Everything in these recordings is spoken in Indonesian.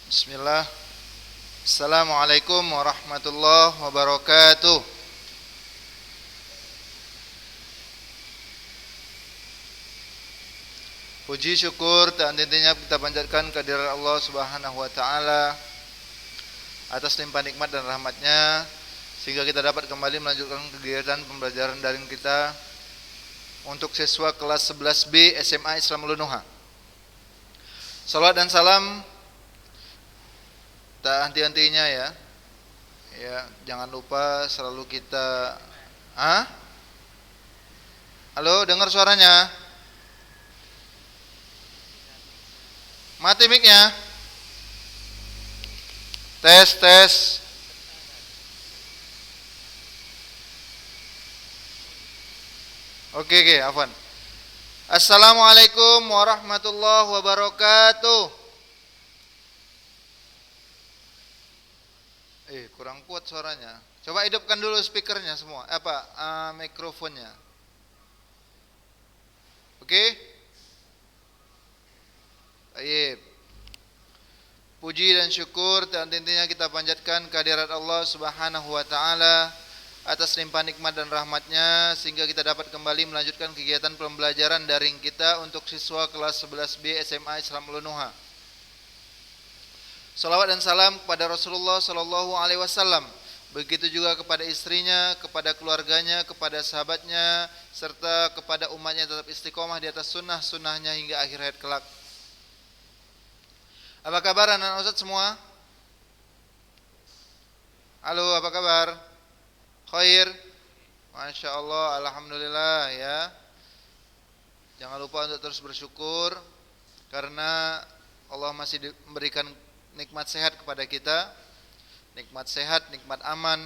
Bismillah. Assalamualaikum warahmatullahi wabarakatuh. Puji syukur dan intinya kita panjatkan kehadirat Allah Subhanahu wa taala atas limpah nikmat dan rahmatnya sehingga kita dapat kembali melanjutkan kegiatan pembelajaran daring kita untuk siswa kelas 11B SMA Islam Lunuha. Salawat dan salam tak henti-hentinya ya. Ya, jangan lupa selalu kita Halo, dengar suaranya? Mati mic-nya. Tes, tes. Oke, afwan. Assalamualaikum warahmatullahi wabarakatuh. Kurang kuat suaranya. Coba hidupkan dulu speakernya semua. Mikrofonnya. Oke? Baik. Puji dan syukur dan intinya kita panjatkan kehadirat Allah Subhanahu wa taala atas limpah nikmat dan rahmatnya sehingga kita dapat kembali melanjutkan kegiatan pembelajaran daring kita untuk siswa kelas 11B SMA Islam Lunuha. Salawat dan salam kepada Rasulullah sallallahu alaihi wasallam, begitu juga kepada istrinya, kepada keluarganya, kepada sahabatnya serta kepada umatnya tetap istiqomah di atas sunnah-sunnahnya hingga akhir hayat kelak. Apa kabar anak-anak Ustaz semua? Halo, apa kabar? Khair? Masya Allah, Alhamdulillah ya. Jangan lupa untuk terus bersyukur karena Allah masih memberikan nikmat sehat kepada kita. Nikmat sehat, nikmat aman,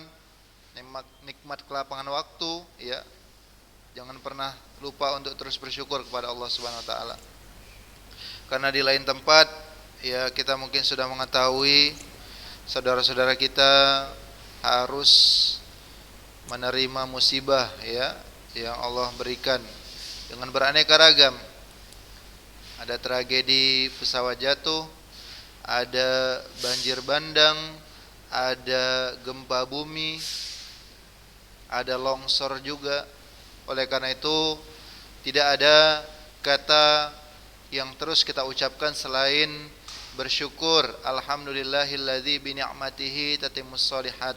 nikmat kelapangan waktu ya. Jangan pernah lupa untuk terus bersyukur kepada Allah Subhanahu wa taala. Karena di lain tempat ya kita mungkin sudah mengetahui saudara-saudara kita harus menerima musibah ya yang Allah berikan dengan beraneka ragam. Ada tragedi pesawat jatuh, ada banjir bandang, ada gempa bumi, ada longsor juga. Oleh karena itu tidak ada kata yang terus kita ucapkan selain bersyukur. Alhamdulillahilladzi bi ni'matihi tatimmus shalihat.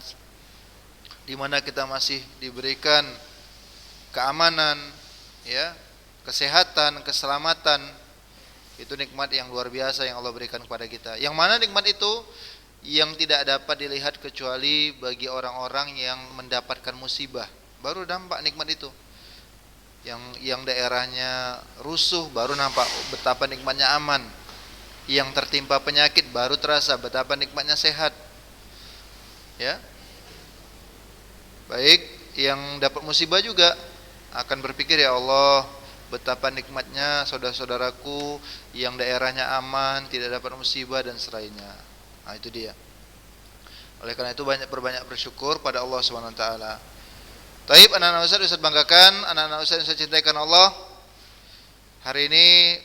Di mana kita masih diberikan keamanan ya, kesehatan, keselamatan. Itu nikmat yang luar biasa yang Allah berikan kepada kita. Yang mana nikmat itu yang tidak dapat dilihat kecuali bagi orang-orang yang mendapatkan musibah. Baru nampak nikmat itu. Yang daerahnya rusuh baru nampak betapa nikmatnya aman. Yang tertimpa penyakit baru terasa betapa nikmatnya sehat. Ya. Baik, yang dapat musibah juga akan berpikir, ya Allah, betapa nikmatnya saudara-saudaraku yang daerahnya aman, tidak dapat musibah dan selainnya. Nah, itu dia. Oleh karena itu berbanyak bersyukur pada Allah Subhanahu wa taala. Taib, anak-anak Ustaz banggakan, anak-anak Ustaz yang saya cintai karena Allah. Hari ini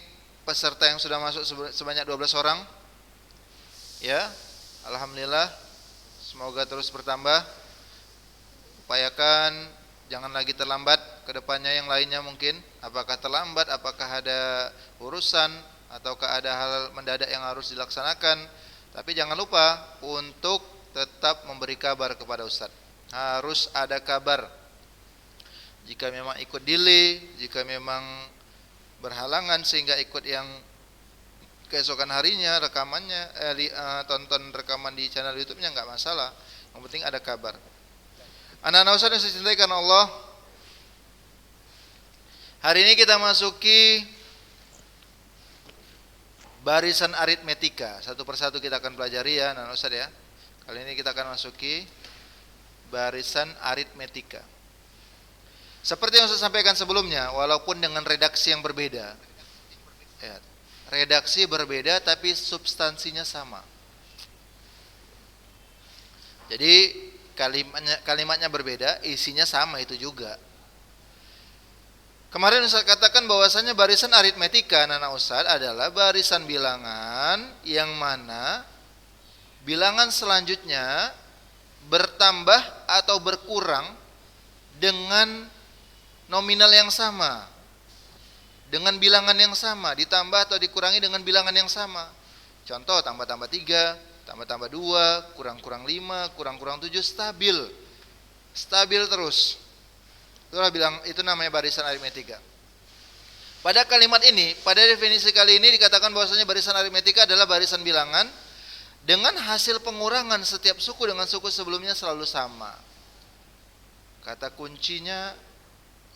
peserta yang sudah masuk sebanyak 12 orang. Ya, alhamdulillah. Semoga terus bertambah. Upayakan jangan lagi terlambat ke depannya yang lainnya mungkin. Apakah terlambat, apakah ada urusan ataukah ada hal mendadak yang harus dilaksanakan. Tapi jangan lupa untuk tetap memberi kabar kepada Ustaz. Harus ada kabar. Jika memang ikut delay, jika memang berhalangan sehingga ikut yang keesokan harinya rekamannya tonton rekaman di channel YouTube-nya enggak masalah. Yang penting ada kabar. Anak-anak Ustaz yang saya cintai karena Allah, hari ini kita masuki barisan aritmetika. Satu persatu kita akan pelajari ya anak-anak Ustaz ya. Kali ini kita akan masuki barisan aritmetika. Seperti yang saya sampaikan sebelumnya, walaupun dengan redaksi yang berbeda ya, redaksi berbeda tapi substansinya sama. Jadi kalimatnya berbeda, isinya sama itu juga. Kemarin Ustaz katakan bahwasanya barisan aritmetika anak-anak Ustaz adalah barisan bilangan yang mana bilangan selanjutnya bertambah atau berkurang dengan nominal yang sama, dengan bilangan yang sama, ditambah atau dikurangi dengan bilangan yang sama. Contoh, tambah-tambah 3, tambah-tambah 2, kurang-kurang 5, kurang-kurang 7, stabil. Stabil terus. Itu namanya barisan aritmetika. Pada kalimat ini, pada definisi kali ini dikatakan bahwasanya barisan aritmetika adalah barisan bilangan dengan hasil pengurangan setiap suku dengan suku sebelumnya selalu sama. Kata kuncinya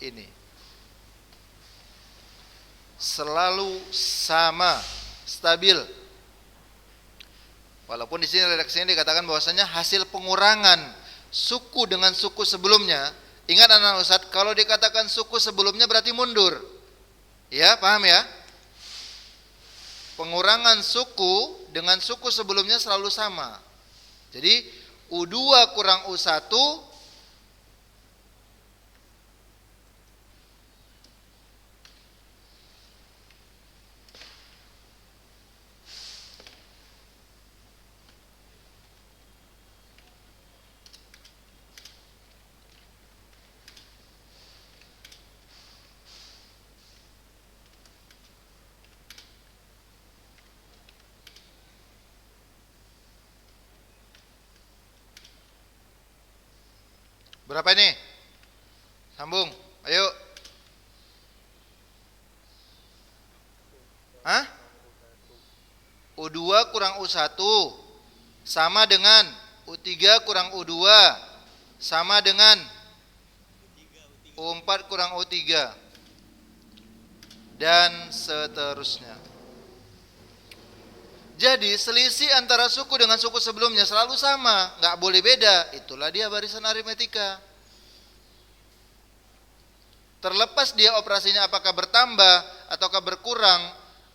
ini, selalu sama, stabil. Walaupun di sini redaksinya dikatakan bahwasanya hasil pengurangan suku dengan suku sebelumnya. Ingat anak Ustadz, kalau dikatakan suku sebelumnya berarti mundur. Ya, paham ya? Pengurangan suku dengan suku sebelumnya selalu sama. Jadi U2 kurang U1 berapa ini? Sambung, ayo. Hah? U2 kurang U1 sama dengan U3 kurang U2 sama dengan U4 kurang U3 dan seterusnya. Jadi selisih antara suku dengan suku sebelumnya selalu sama, nggak boleh beda. Itulah dia barisan aritmetika. Terlepas dia operasinya apakah bertambah ataukah berkurang,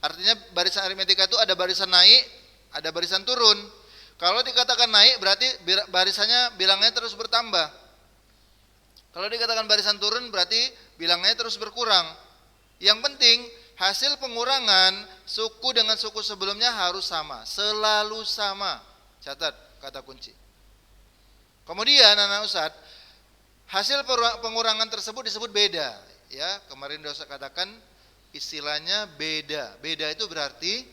artinya barisan aritmetika itu ada barisan naik, ada barisan turun. Kalau dikatakan naik berarti barisannya bilangnya terus bertambah. Kalau dikatakan barisan turun berarti bilangnya terus berkurang. Yang penting hasil pengurangan suku dengan suku sebelumnya harus sama, selalu sama. Catat kata kunci. Kemudian anak Ustadz, hasil pengurangan tersebut disebut beda. Ya, kemarin sudah saya katakan istilahnya beda. Beda itu berarti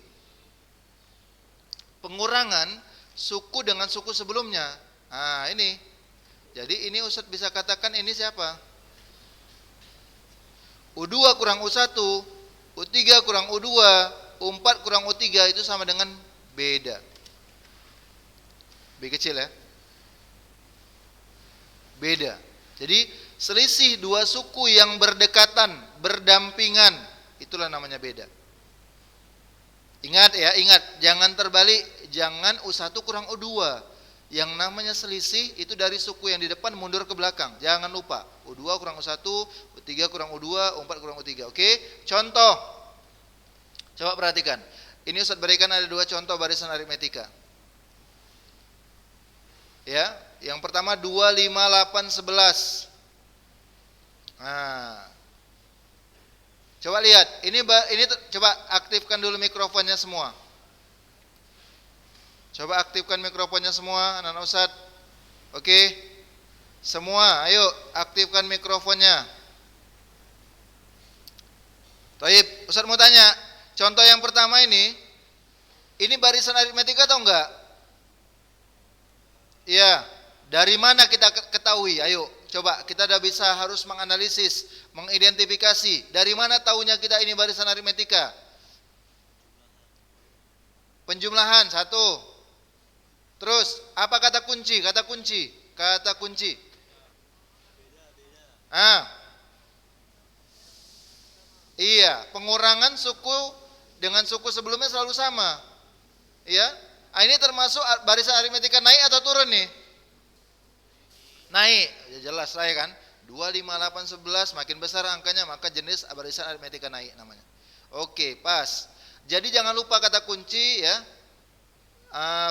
pengurangan suku dengan suku sebelumnya. Nah ini, jadi ini Ustadz bisa katakan ini siapa? U2 kurang U1, U3 kurang U2, U4 kurang U3 itu sama dengan beda. B kecil ya. Beda. Jadi selisih dua suku yang berdekatan, berdampingan, itulah namanya beda. Ingat ya, ingat, jangan terbalik, jangan U1 kurang U2. Yang namanya selisih itu dari suku yang di depan mundur ke belakang. Jangan lupa, U2 kurang U1, U3 kurang U2, U4 kurang U3. Oke? Contoh. Coba perhatikan. Ini Ustadz berikan ada dua contoh barisan aritmetika. Ya, yang pertama 2, 5, 8, 11. Nah. Coba lihat, ini coba aktifkan dulu mikrofonnya semua. Coba aktifkan mikrofonnya semua, anak-anak Ustadz. Oke. Semua, ayo aktifkan mikrofonnya. Taib, Ustadz mau tanya, contoh yang pertama ini barisan aritmetika atau enggak? Iya. Dari mana kita ketahui? Ayo, coba kita udah bisa harus menganalisis, mengidentifikasi. Dari mana tahunya kita ini barisan aritmetika? Penjumlahan, satu. Terus, apa kata kunci? Kata kunci. Iya, pengurangan suku dengan suku sebelumnya selalu sama. Iya. Ini termasuk barisan aritmetika naik atau turun nih? Naik. Ya jelas lah ya kan. 2, 5, 8, 11 makin besar angkanya maka jenis barisan aritmetika naik namanya. Oke, pas. Jadi jangan lupa kata kunci ya.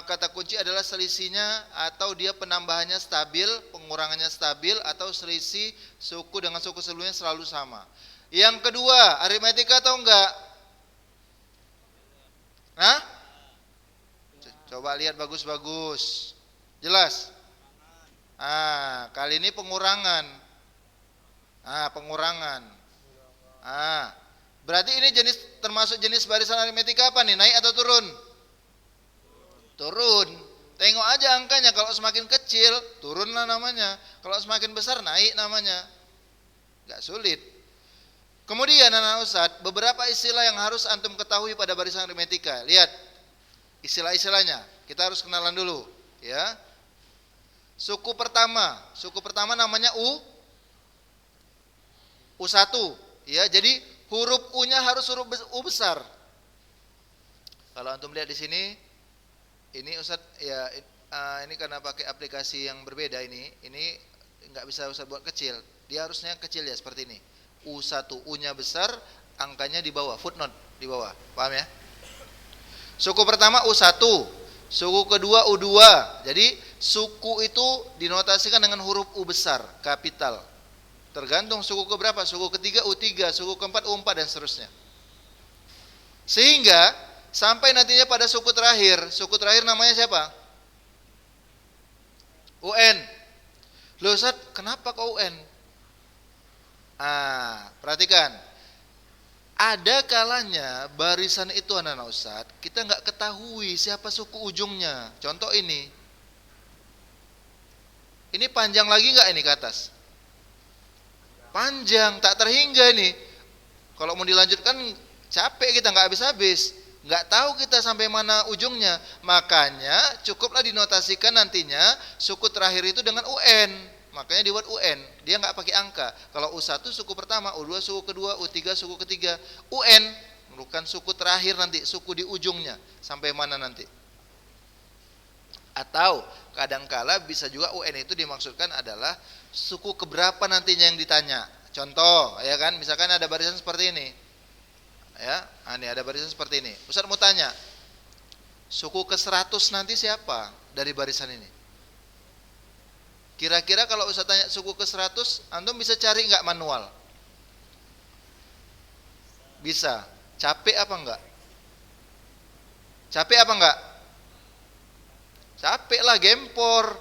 Kata kunci adalah selisihnya atau dia penambahannya stabil, pengurangannya stabil, atau selisih suku dengan suku sebelumnya selalu sama. Yang kedua, aritmetika atau enggak? Hah? Coba lihat bagus-bagus. Jelas? Kali ini pengurangan. Pengurangan. Berarti ini termasuk jenis barisan aritmetika apa nih? Naik atau turun? Turun. Tengok aja angkanya, kalau semakin kecil turunlah namanya, kalau semakin besar naik namanya. Gak sulit. Kemudian anak Ustadz, beberapa istilah yang harus antum ketahui pada barisan aritmetika. Lihat istilah-istilahnya. Kita harus kenalan dulu, ya. Suku pertama namanya U1, ya. Jadi huruf U-nya harus huruf U besar. Kalau antum lihat di sini, ini Ustadz ya, ini karena pakai aplikasi yang berbeda ini nggak bisa Ustadz buat kecil. Dia harusnya kecil ya seperti ini. U1, U-nya besar, angkanya di bawah, footnote di bawah. Paham ya? Suku pertama U1, suku kedua U2. Jadi suku itu dinotasikan dengan huruf U besar, kapital. Tergantung suku keberapa, suku ketiga U3, suku keempat U4 dan seterusnya. Sehingga sampai nantinya pada suku terakhir namanya siapa? UN. Loh Ustaz, kenapa kok UN? Perhatikan. Ada kalanya barisan itu anak-anak Ustaz, kita nggak ketahui siapa suku ujungnya. Contoh ini. Ini panjang lagi nggak ini ke atas? Panjang, tak terhingga ini. Kalau mau dilanjutkan capek kita, nggak habis-habis. Nggak tahu kita sampai mana ujungnya, makanya cukuplah dinotasikan nantinya suku terakhir itu dengan UN, makanya dibuat UN, dia nggak pakai angka. Kalau U1 suku pertama, U2 suku kedua, U3 suku ketiga, UN merupakan suku terakhir nanti, suku di ujungnya sampai mana nanti. Atau kadangkala bisa juga UN itu dimaksudkan adalah suku keberapa nantinya yang ditanya. Contoh, ya kan, misalkan ada barisan seperti ini. Ya, ini ada barisan seperti ini. Ustaz mau tanya, suku ke-100 nanti siapa dari barisan ini? Kira-kira kalau Ustaz tanya suku ke-100, antum bisa cari nggak manual? Bisa. Capek apa enggak? Capek apa enggak? Capek lah, gempor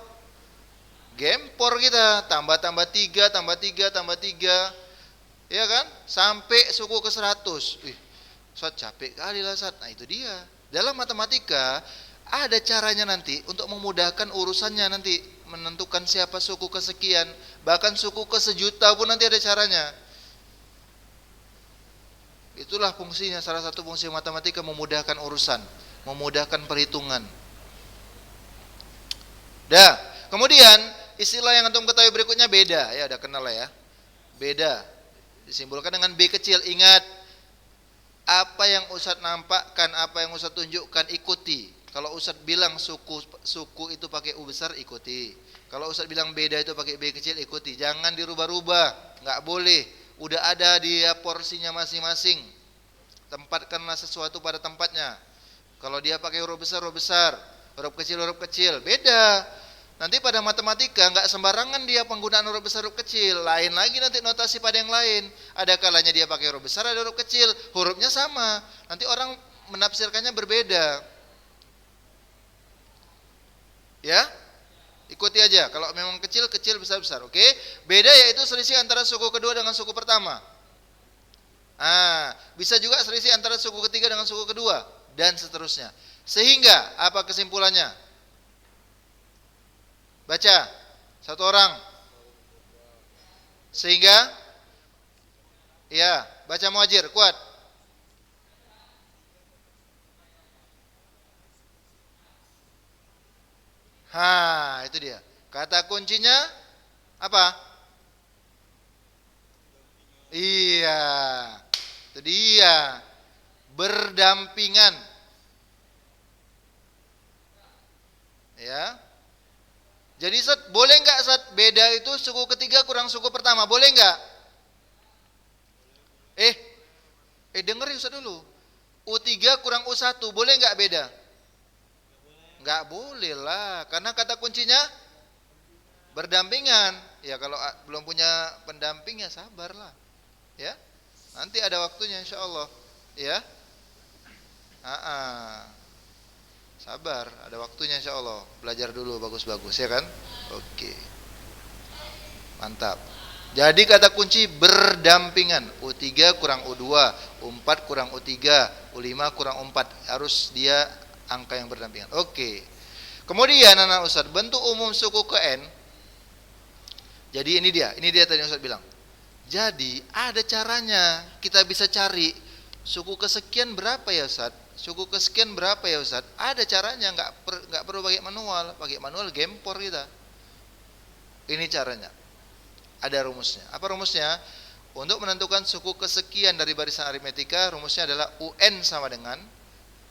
kita, tambah 3, tambah 3, tambah 3, ya kan? Sampai suku ke-100. Ustaz capek kali lah Ustaz. Nah itu dia. Dalam matematika ada caranya nanti untuk memudahkan urusannya, nanti menentukan siapa suku kesekian, bahkan suku ke-1.000.000 pun nanti ada caranya. Itulah fungsinya, salah satu fungsi matematika, memudahkan urusan, memudahkan perhitungan. Kemudian istilah yang antum ketahui berikutnya beda, ya udah kenal lah ya. Beda disimbolkan dengan B kecil. Ingat, apa yang Ustadz nampakkan, apa yang Ustadz tunjukkan, ikuti. Kalau Ustadz bilang suku itu pakai U besar, ikuti. Kalau Ustadz bilang beda itu pakai B kecil, ikuti. Jangan dirubah-rubah, nggak boleh. Udah ada dia porsinya masing-masing. Tempatkanlah sesuatu pada tempatnya. Kalau dia pakai huruf besar, huruf kecil, beda. Nanti pada matematika nggak sembarangan dia penggunaan huruf besar, huruf kecil. Lain lagi nanti notasi pada yang lain. Ada kalanya dia pakai huruf besar, ada huruf kecil, hurufnya sama. Nanti orang menafsirkannya berbeda. Ya, ikuti aja. Kalau memang kecil, besar. Oke. Beda yaitu selisih antara suku kedua dengan suku pertama. Bisa juga selisih antara suku ketiga dengan suku kedua dan seterusnya. Sehingga apa kesimpulannya? Baca satu orang. Sehingga ya, baca Muhajir, kuat. Itu dia. Kata kuncinya apa? Iya. Itu dia. Berdampingan. Ya. Jadi Ustaz, boleh nggak Ustaz beda itu suku ketiga kurang suku pertama, boleh nggak? Dengerin Ustaz dulu. U3 kurang U1, boleh nggak beda? Nggak boleh lah, karena kata kuncinya berdampingan. Ya kalau belum punya pendamping ya sabarlah. Ya, nanti ada waktunya insya Allah. Ya, Sabar, ada waktunya insya Allah. Belajar dulu bagus-bagus ya kan? Oke. Mantap. Jadi kata kunci berdampingan. U3 kurang U2, U4 kurang U3, U5 kurang U4. Harus dia angka yang berdampingan. Oke. Kemudian anak Ustaz, bentuk umum suku ke N. Jadi ini dia tadi Ustaz bilang. Jadi ada caranya kita bisa cari suku kesekian berapa ya Ustaz? Suku kesekian berapa ya Ustaz? Ada caranya, nggak perlu pakai manual gempor kita. Ini caranya. Ada rumusnya. Apa rumusnya? Untuk menentukan suku kesekian dari barisan aritmetika, rumusnya adalah UN sama dengan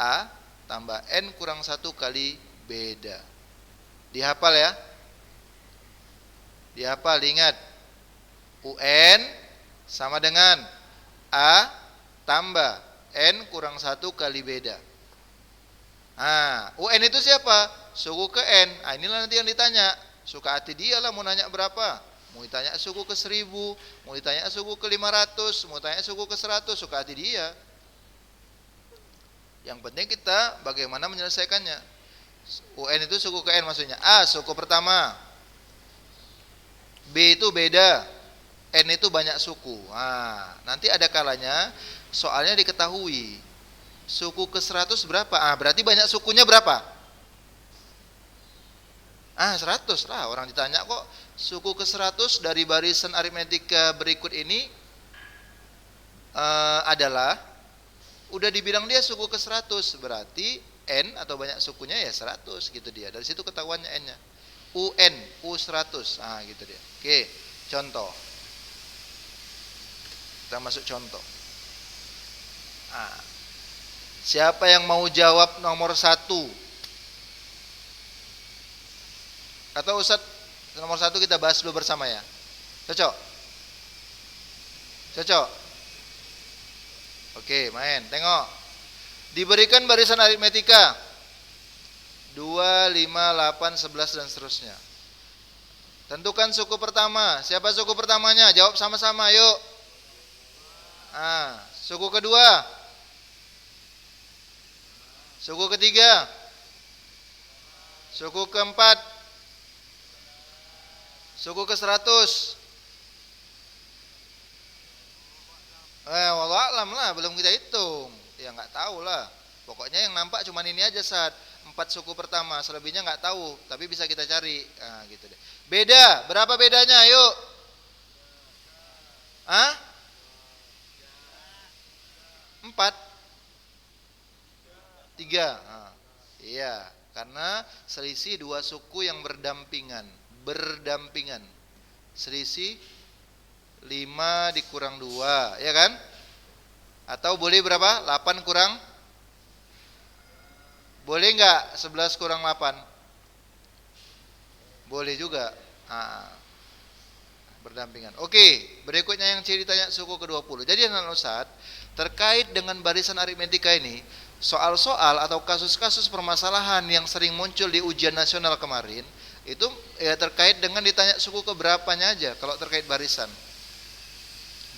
A tambah N kurang 1 kali beda. Dihafal ya? Dihafal, ingat. UN sama dengan A tambah N kurang 1 kali beda. Nah, UN itu siapa? Suku ke N. Nah, inilah nanti yang ditanya. Suka hati dia lah mau nanya berapa. Mau ditanya suku ke 1000, mau ditanya suku ke 500, mau tanya suku ke 100, suka hati dia. Yang penting kita bagaimana menyelesaikannya. UN itu suku ke N maksudnya. A, suku pertama. B itu beda. N itu banyak suku. Nah, nanti ada kalanya soalnya diketahui. Suku ke 100 berapa? Ah, berarti banyak sukunya berapa? 100 lah. Orang ditanya kok suku ke 100 dari barisan aritmetika berikut ini adalah udah dibilang dia suku ke 100, berarti N atau banyak sukunya ya 100 gitu dia. Dari situ ketahuannya N-nya. UN, U100. Nah, gitu dia. Oke, contoh. Kita masuk contoh. Siapa yang mau jawab nomor 1? Atau Ustaz, nomor 1 kita bahas dulu bersama ya. Cocok? Cocok? Oke, main. Tengok. Diberikan barisan aritmetika 2, 5, 8, 11 dan seterusnya. Tentukan suku pertama. Siapa suku pertamanya? Jawab sama-sama, yuk. Suku kedua. Suku ketiga. Suku keempat. Suku ke 100. Wallahu a'lam lah, belum kita hitung. Ya nggak tahu lah. Pokoknya yang nampak cuma ini aja Sat. 4 suku pertama, selebihnya nggak tahu, tapi bisa kita cari. Nah, gitu deh. Beda, berapa bedanya? Yuk. 4. 3. Iya, karena selisih 2 suku yang berdampingan. Selisih 5 dikurang 2, ya kan? Atau boleh berapa? 8 kurang? Boleh nggak 11 kurang 8? Boleh juga. Berdampingan. Oke, berikutnya yang ceritanya suku ke-20. Jadi anak Ustaz, terkait dengan barisan aritmetika ini, soal-soal atau kasus-kasus permasalahan yang sering muncul di ujian nasional kemarin, itu ya terkait dengan ditanya suku keberapanya aja kalau terkait barisan.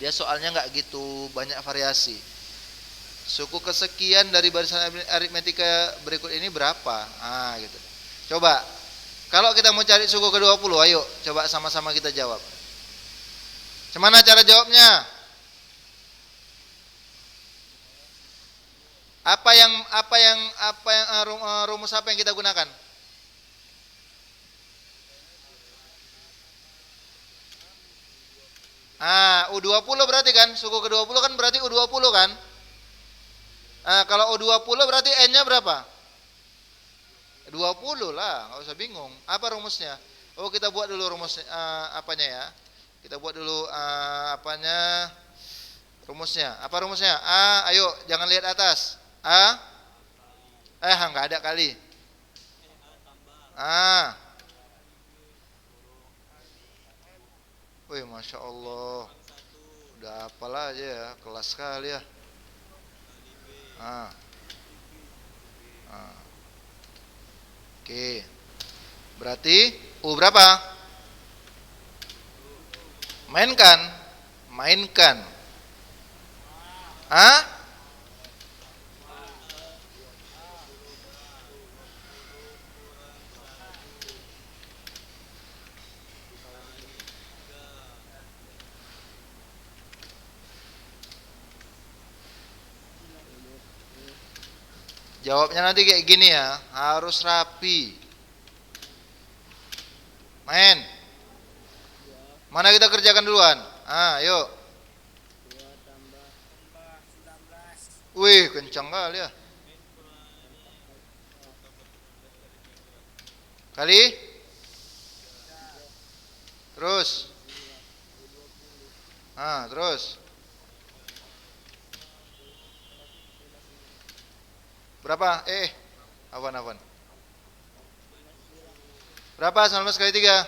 Dia soalnya nggak gitu banyak variasi. Suku kesekian dari barisan aritmetika berikut ini berapa? Gitu. Coba, kalau kita mau cari suku ke-20, ayo coba sama-sama kita jawab. Gimana cara jawabnya? Rumus apa yang kita gunakan? U20 berarti kan, suku ke-20 kan berarti U20 kan? Kalau U20 berarti N-nya berapa? 20 lah, nggak usah bingung. Apa rumusnya? Kita buat dulu rumusnya, apanya ya? Kita buat dulu rumusnya. Apa rumusnya? Ayo jangan lihat atas. Nggak ada kali. Wih, Masya Allah. Udah apalah aja ya, kelas sekali ya. Oke. Berarti U berapa? Mainkan. Jawabnya nanti kayak gini ya, harus rapi. Main. Mana kita kerjakan duluan? Yuk. Wih, kencang kali ya. Kali? Terus? Terus? Berapa? Awan. Berapa 19 kali 3?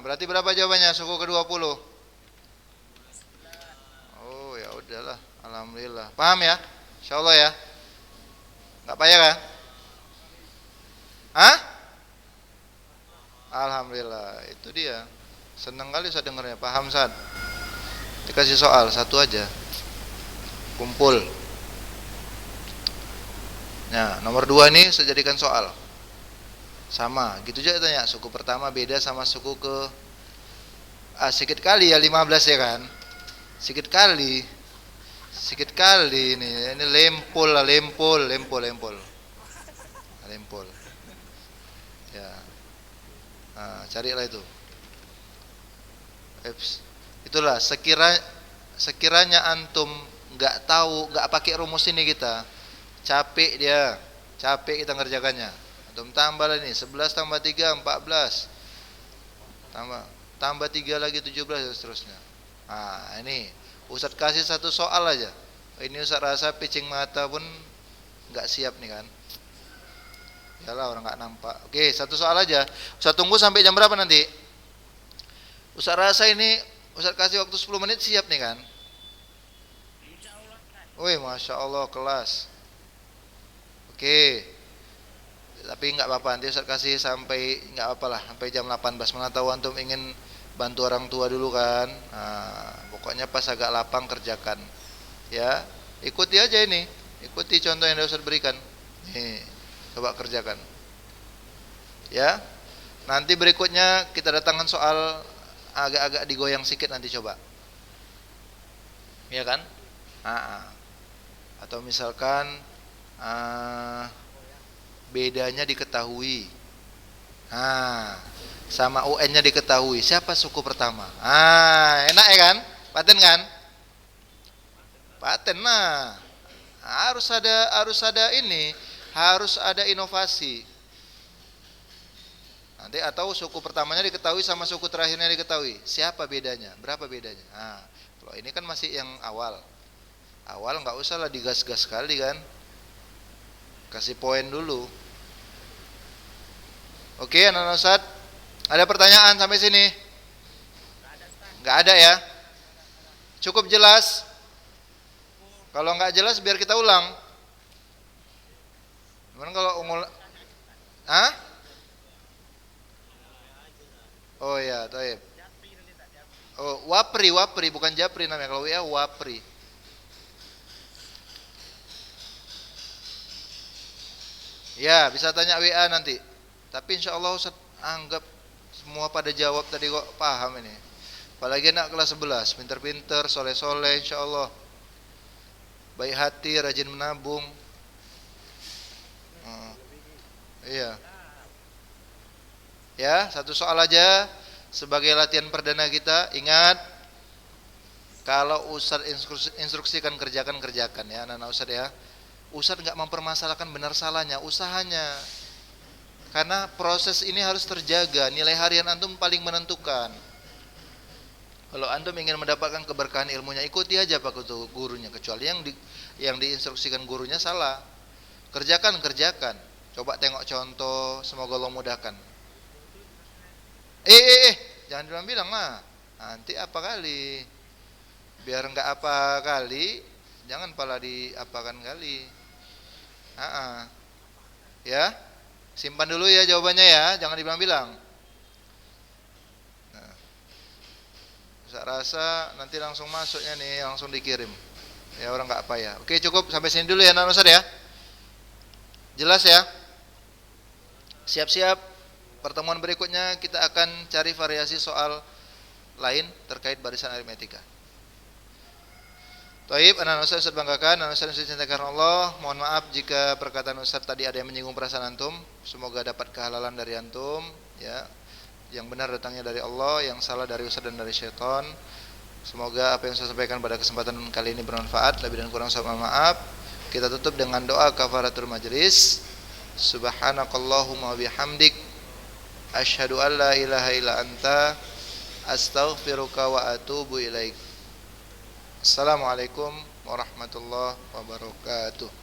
Berarti berapa jawabannya? Suku ke-20. Oh, ya udahlah. Alhamdulillah. Paham ya? Insyaallah ya. Enggak payah kan? Alhamdulillah. Itu dia. Seneng kali saya dengarnya. Paham, Sad? Dikasih soal satu aja. Kumpul. Nah, nomor 2 ini saya jadikan soal. Sama, gitu aja tanya. Suku pertama beda sama suku ke sedikit kali ya 15 ya kan? Sedikit kali ini lempol lah, lempol. Ya. Carilah itu. Itulah sekiranya antum nggak tahu, nggak pakai rumus ini capek kita ngerjakannya. Antum tambah lah ini 11 tambah 3 14. Tambah 3 lagi 17 dan seterusnya. Ini Ustadz kasih satu soal aja. Ini Ustadz rasa pitching mata pun nggak siap nih kan. Yalah, orang nggak nampak. Oke, satu soal aja. Ustadz tunggu sampai jam berapa nanti? Ustadz rasa ini Ustadz kasih waktu 10 menit siap nih kan? Wih, Masya Allah, kelas. Oke. Tapi nggak apa-apa, nanti Ustadz kasih sampai, nggak apalah, sampai jam 18. Mana tahu antum ingin bantu orang tua dulu kan? Pokoknya pas agak lapang kerjakan. Ya, ikuti aja ini. Ikuti contoh yang Ustadz berikan. Nih, coba kerjakan. Ya. Nanti berikutnya kita datangkan soal agak-agak digoyang sedikit nanti coba. Ya kan? Atau misalkan bedanya diketahui. Sama UN-nya diketahui. Siapa suku pertama? Enak ya kan? Paten kan? Paten. Harus ada ini, harus ada inovasi. Nanti atau suku pertamanya diketahui sama suku terakhirnya diketahui. Siapa bedanya? Berapa bedanya? Kalau ini kan masih yang awal. Awal nggak usah lah digas-gas sekali kan. Kasih poin dulu. Oke, anak-anak Ustadz, ada pertanyaan sampai sini? Nggak ada ya? Cukup jelas? Kalau nggak jelas biar kita ulang. Gimana kalau Oh ya, taib. Oh, wapri bukan japri namanya. Kalau ya wapri. Ya, bisa tanya WA nanti. Tapi insya Allah Ustaz anggap semua pada jawab tadi kok, paham ini. Apalagi anak kelas 11, pinter-pinter, soleh-soleh insya Allah. Baik hati, rajin menabung. Iya. Ya, satu soal aja sebagai latihan perdana kita. Ingat, kalau Ustaz instruksikan kerjakan ya anak-anak Ustaz ya. Ustaz nggak mempermasalahkan benar salahnya, usahanya. Karena proses ini harus terjaga, nilai harian antum paling menentukan. Kalau antum ingin mendapatkan keberkahan ilmunya, ikuti aja pak gurunya, kecuali yang diinstruksikan gurunya salah. Kerjakan. Coba tengok contoh, semoga Allah mudahkan. Jangan bilang lah. Nanti apa kali? Biar enggak apa kali, jangan pala diapakan kali. Ya. Simpan dulu ya jawabannya ya, jangan dibilang-bilang. Saya rasa nanti langsung masuknya nih, langsung dikirim. Ya orang enggak apa ya. Oke, cukup sampai sini dulu ya anak Ustaz ya. Jelas ya? Siap-siap. Pertemuan berikutnya kita akan cari variasi soal lain terkait barisan aritmetika. Taib, anak Ustaz banggakan, anak Ustaz cinta karena Allah. Mohon maaf jika perkataan Ustaz tadi ada yang menyinggung perasaan antum. Semoga dapat kehalalan dari antum, ya. Yang benar datangnya dari Allah, yang salah dari Ustaz dan dari syaitan. Semoga apa yang saya sampaikan pada kesempatan kali ini bermanfaat. Lebih dan kurang saya mohon maaf. Kita tutup dengan doa kafaratul majlis. Subhanakallahumma bihamdik, asyhadu an la ilaha illa anta, astaghfiruka wa atubu ilaik. Assalamualaikum warahmatullahi wabarakatuh.